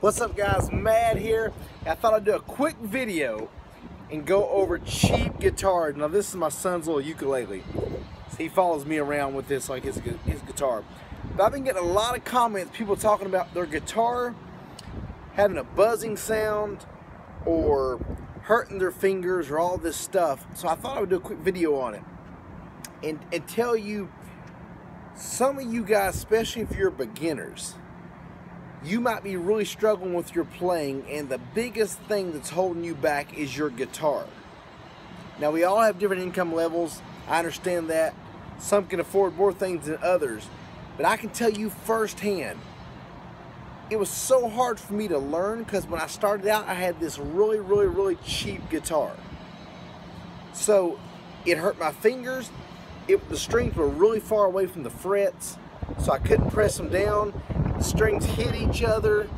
What's up guys, Matt here. I thought I'd do a quick video and go over cheap guitars. Now this is my son's little ukulele. So he follows me around with this like his guitar. But I've been getting a lot of comments, people talking about their guitar having a buzzing sound or hurting their fingers or all this stuff. So I thought I would do a quick video on it and tell you, some of you guys, especially if you're beginners, you might be really struggling with your playing, and the biggest thing that's holding you back is your guitar. Now we all have different income levels, I understand that. Some can afford more things than others, but I can tell you firsthand, it was so hard for me to learn because when I started out I had this really cheap guitar. So it hurt my fingers, the strings were really far away from the frets, so I couldn't press them down. The strings hit each other.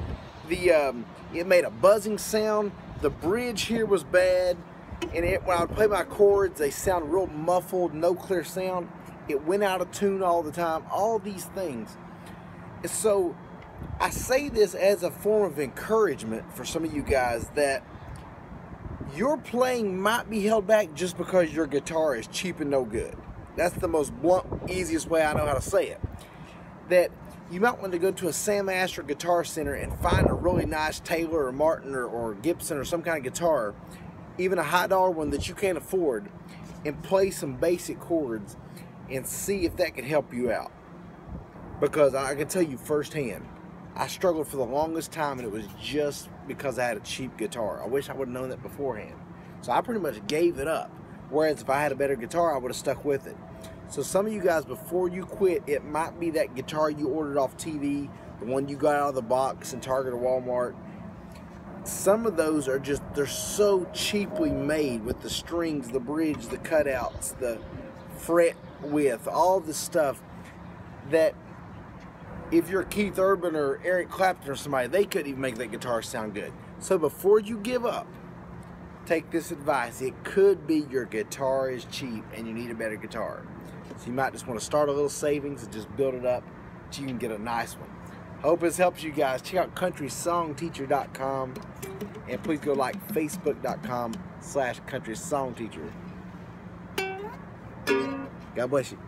It made a buzzing sound. The bridge here was bad, and when I would play my chords, they sound real muffled, no clear sound. It went out of tune all the time. All these things. And so I say this as a form of encouragement for some of you guys that your playing might be held back just because your guitar is cheap and no good. That's the most blunt, easiest way I know how to say it. That you might want to go to a Sam Astor Guitar Center and find a really nice Taylor or Martin or Gibson or some kind of guitar, even a high dollar one that you can't afford, and play some basic chords and see if that can help you out. Because I can tell you firsthand, I struggled for the longest time, and it was just because I had a cheap guitar. I wish I would have known that beforehand. So I pretty much gave it up. Whereas if I had a better guitar, I would have stuck with it. So some of you guys, before you quit, it might be that guitar you ordered off TV, the one you got out of the box in Target or Walmart. Some of those are just, they're so cheaply made with the strings, the bridge, the cutouts, the fret width, all this stuff, that if you're Keith Urban or Eric Clapton or somebody, they couldn't even make that guitar sound good. So before you give up, take this advice. It could be your guitar is cheap and you need a better guitar. So you might just want to start a little savings and just build it up so you can get a nice one. Hope this helps you guys. Check out countrysongteacher.com, and please go like facebook.com/countrysongteacher. God bless you.